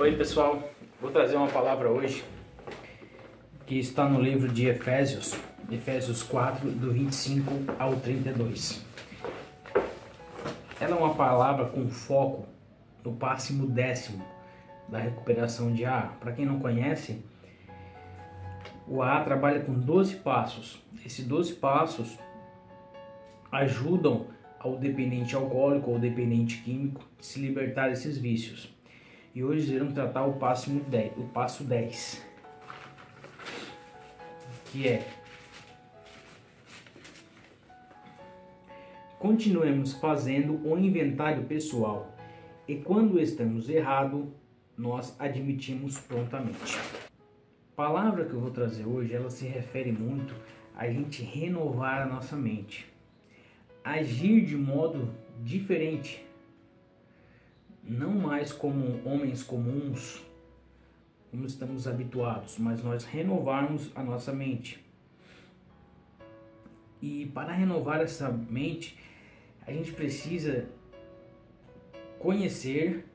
Oi pessoal, vou trazer uma palavra hoje que está no livro de Efésios, Efésios 4, do 25 ao 32. Ela é uma palavra com foco no passo décimo da recuperação de AA. Para quem não conhece, o AA trabalha com 12 passos. Esses 12 passos ajudam ao dependente alcoólico ou dependente químico se libertar desses vícios. E hoje iremos tratar o passo 10, que é: continuemos fazendo o inventário pessoal e quando estamos errados, nós admitimos prontamente. A palavra que eu vou trazer hoje, ela se refere muito a gente renovar a nossa mente, agir de modo diferente, não mais como homens comuns, como estamos habituados, mas nós renovarmos a nossa mente. E para renovar essa mente, a gente precisa conhecer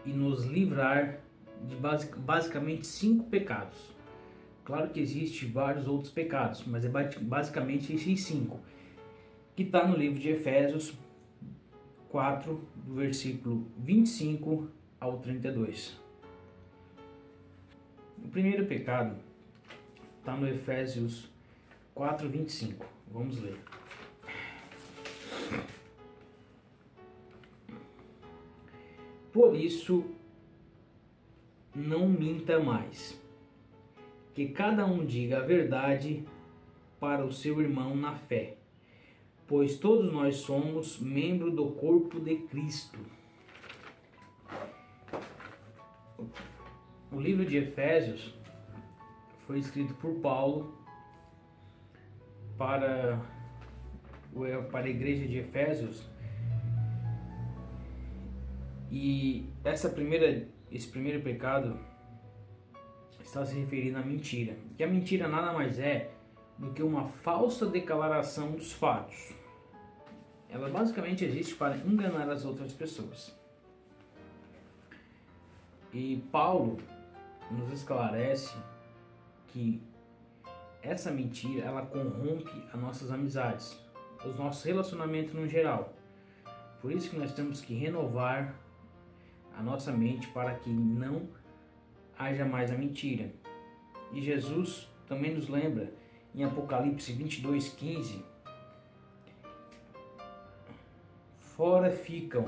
e nos livrar de basicamente 5 pecados. Claro que existem vários outros pecados, mas é basicamente esses 5, que está no livro de Efésios 4, do versículo 25 ao 32. O primeiro pecado está no Efésios 4, 25. Vamos ler. Por isso, não minta mais, que cada um diga a verdade para o seu irmão na fé, pois todos nós somos membros do corpo de Cristo. O livro de Efésios foi escrito por Paulo para a igreja de Efésios, e esse primeiro pecado está se referindo à mentira. Que a mentira nada mais é do que uma falsa declaração dos fatos. Ela basicamente existe para enganar as outras pessoas. E Paulo nos esclarece que essa mentira, ela corrompe as nossas amizades, os nossos relacionamentos no geral. Por isso que nós temos que renovar a nossa mente para que não haja mais a mentira. E Jesus também nos lembra em Apocalipse 22:15: fora ficam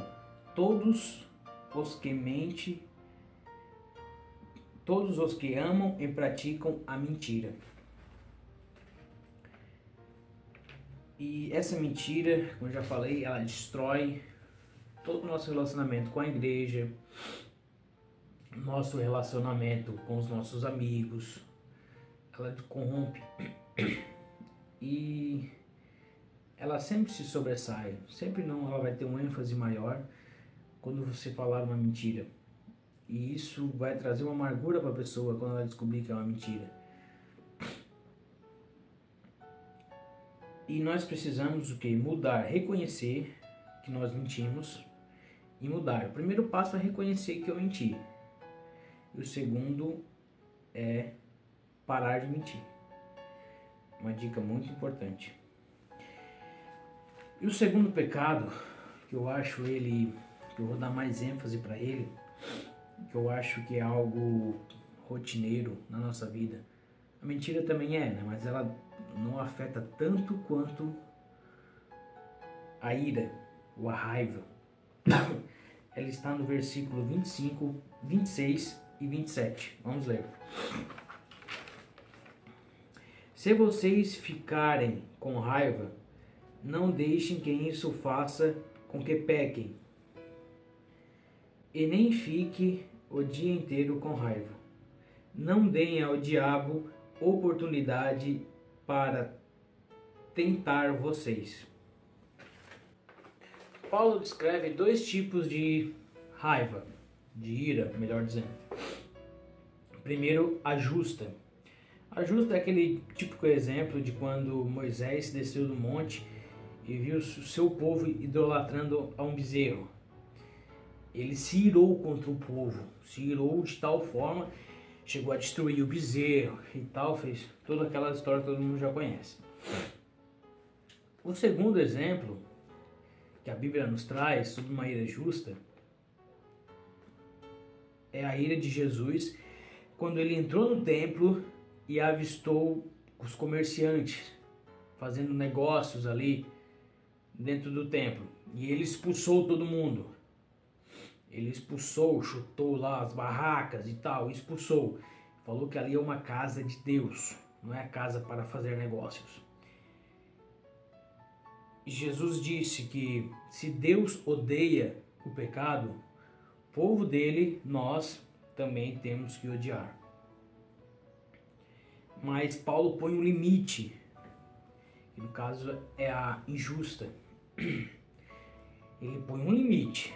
todos os que amam e praticam a mentira. E essa mentira, como eu já falei, ela destrói todo o nosso relacionamento com a igreja, nosso relacionamento com os nossos amigos. Ela corrompe e ela sempre se sobressai, sempre não, ela vai ter um ênfase maior quando você falar uma mentira. E isso vai trazer uma amargura para a pessoa quando ela descobrir que é uma mentira. E nós precisamos o quê? Mudar, reconhecer que nós mentimos e mudar. O primeiro passo é reconhecer que eu menti. E o segundo é parar de mentir. Uma dica muito importante. E o segundo pecado, que eu acho que eu vou dar mais ênfase para ele, que eu acho que é algo rotineiro na nossa vida. A mentira também é, né? Mas ela não afeta tanto quanto a ira ou a raiva. Ela está no versículo 25, 26 e 27. Vamos ler. Se vocês ficarem com raiva, não deixem que isso faça com que pequem. E nem fique o dia inteiro com raiva. Não deem ao diabo oportunidade para tentar vocês. Paulo descreve 2 tipos de raiva, de ira, melhor dizendo. Primeiro, a justa. A justa é aquele típico exemplo de quando Moisés desceu do monte e viu o seu povo idolatrando a um bezerro. ele se irou contra o povo, se irou de tal forma, chegou a destruir o bezerro e tal, fez toda aquela história que todo mundo já conhece. O segundo exemplo que a Bíblia nos traz sobre uma ira justa é a ira de Jesus quando ele entrou no templo e avistou os comerciantes fazendo negócios ali dentro do templo. E ele expulsou todo mundo. Ele expulsou, chutou lá as barracas e tal, expulsou. Falou que ali é uma casa de Deus, não é casa para fazer negócios. E Jesus disse que se Deus odeia o pecado, o povo dele, nós também temos que odiar. Mas Paulo põe um limite, que no caso é a injusta. Ele põe um limite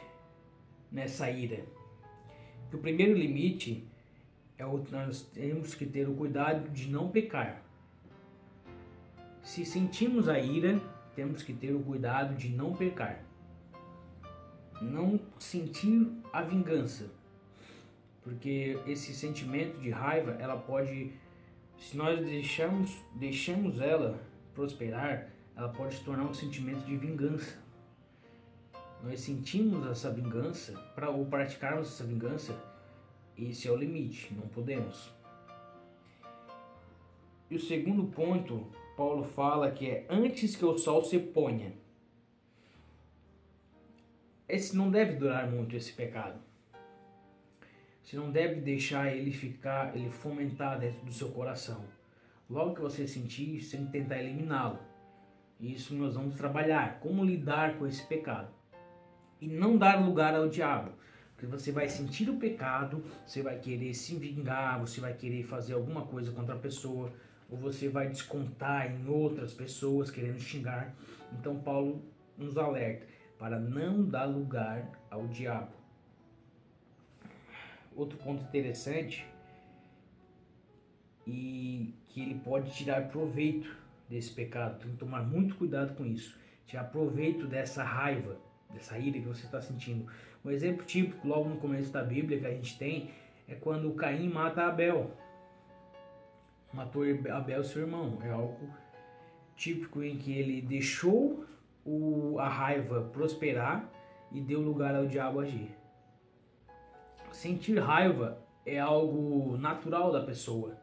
nessa ira. O primeiro limite é o que nós temos que ter o cuidado de não pecar. Se sentimos a ira, temos que ter o cuidado de não pecar. Não sentir a vingança. Porque esse sentimento de raiva, ela pode, se nós deixamos ela prosperar, ela pode se tornar um sentimento de vingança. Nós sentimos essa vingança, ou praticarmos essa vingança, esse é o limite, não podemos. E o segundo ponto, Paulo fala que é antes que o sol se ponha. Esse não deve durar muito, esse pecado. Você não deve deixar ele fomentar dentro do seu coração. Logo que você sentir, você tem que tentar eliminá-lo. Isso nós vamos trabalhar, como lidar com esse pecado. E não dar lugar ao diabo. Porque você vai sentir o pecado, você vai querer se vingar, você vai querer fazer alguma coisa contra a pessoa, ou você vai descontar em outras pessoas querendo xingar. Então Paulo nos alerta para não dar lugar ao diabo. Outro ponto interessante e que ele pode tirar proveito desse pecado. Tem que tomar muito cuidado com isso. Tirar proveito dessa raiva, dessa ira que você está sentindo. Um exemplo típico, logo no começo da Bíblia, que a gente tem, é quando Caim mata Abel. Matou Abel, seu irmão. É algo típico em que ele deixou a raiva prosperar e deu lugar ao diabo agir. Sentir raiva é algo natural da pessoa.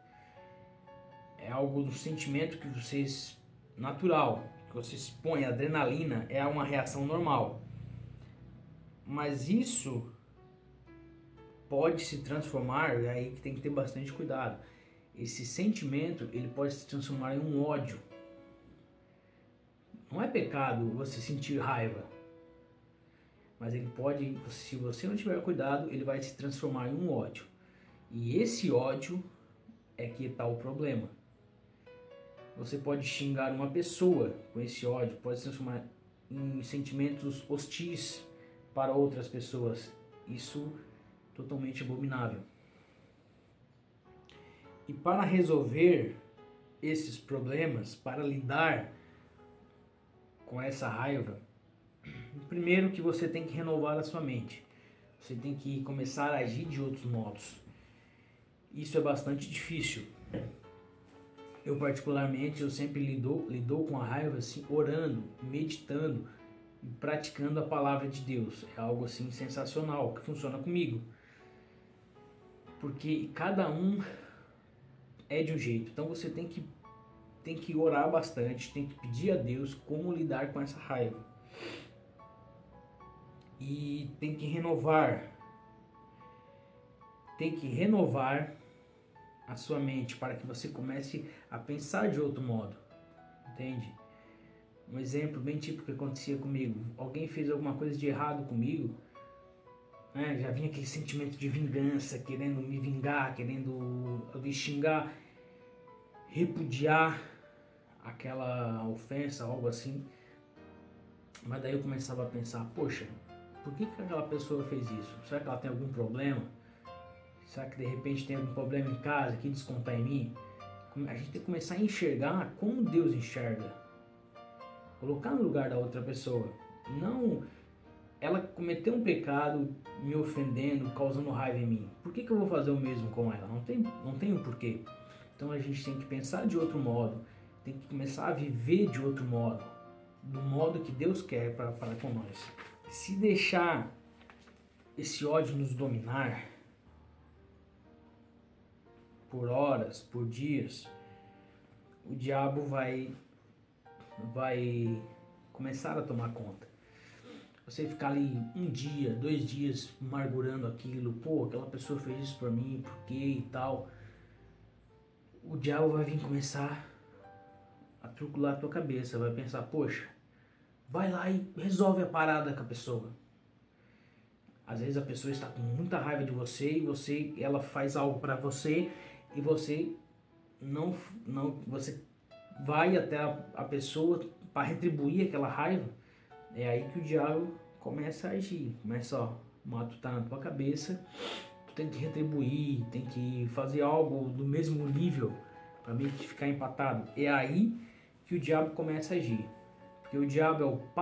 É algo do sentimento que vocês... natural. Que vocês põem adrenalina, é uma reação normal. Mas isso pode se transformar, e aí tem que ter bastante cuidado. Esse sentimento, ele pode se transformar em um ódio. Não é pecado você sentir raiva. Mas ele pode, se você não tiver cuidado, ele vai se transformar em um ódio. E esse ódio é que está o problema. Você pode xingar uma pessoa com esse ódio, pode se transformar em sentimentos hostis para outras pessoas. Isso é totalmente abominável. E para resolver esses problemas, para lidar com essa raiva, primeiro que você tem que renovar a sua mente. Você tem que começar a agir de outros modos. Isso é bastante difícil. Eu particularmente, eu sempre lidou com a raiva assim, orando, meditando, praticando a palavra de Deus. É algo assim sensacional, que funciona comigo. Porque cada um é de um jeito. Então você tem que orar bastante, tem que pedir a Deus como lidar com essa raiva. E tem que renovar a sua mente para que você comece a pensar de outro modo, entende? Um exemplo bem típico que acontecia comigo: alguém fez alguma coisa de errado comigo, né? Já vinha aquele sentimento de vingança, querendo me vingar, querendo me xingar, repudiar aquela ofensa, algo assim. Mas daí eu começava a pensar: poxa, por que aquela pessoa fez isso? Será que ela tem algum problema? Será que de repente tem algum problema em casa que descontar em mim? A gente tem que começar a enxergar como Deus enxerga. Colocar no lugar da outra pessoa. Não ela cometeu um pecado me ofendendo, causando raiva em mim. Por que eu vou fazer o mesmo com ela? Não tem o porquê. Então a gente tem que pensar de outro modo, tem que começar a viver de outro modo, do modo que Deus quer para com nós. Se deixar esse ódio nos dominar por horas, por dias, o diabo vai começar a tomar conta. Você ficar ali um dia, 2 dias amargurando aquilo, pô, aquela pessoa fez isso por mim, por quê e tal. O diabo vai vir começar a trucular a tua cabeça, vai pensar, poxa, vai lá e resolve a parada com a pessoa. Às vezes a pessoa está com muita raiva de você e ela faz algo para você e você você vai até a pessoa para retribuir aquela raiva. É aí que o diabo começa a agir, começa, ó, mato tá na tua cabeça, tu tem que retribuir, tem que fazer algo do mesmo nível para meio que ficar empatado. É aí que o diabo começa a agir, porque o diabo é o pai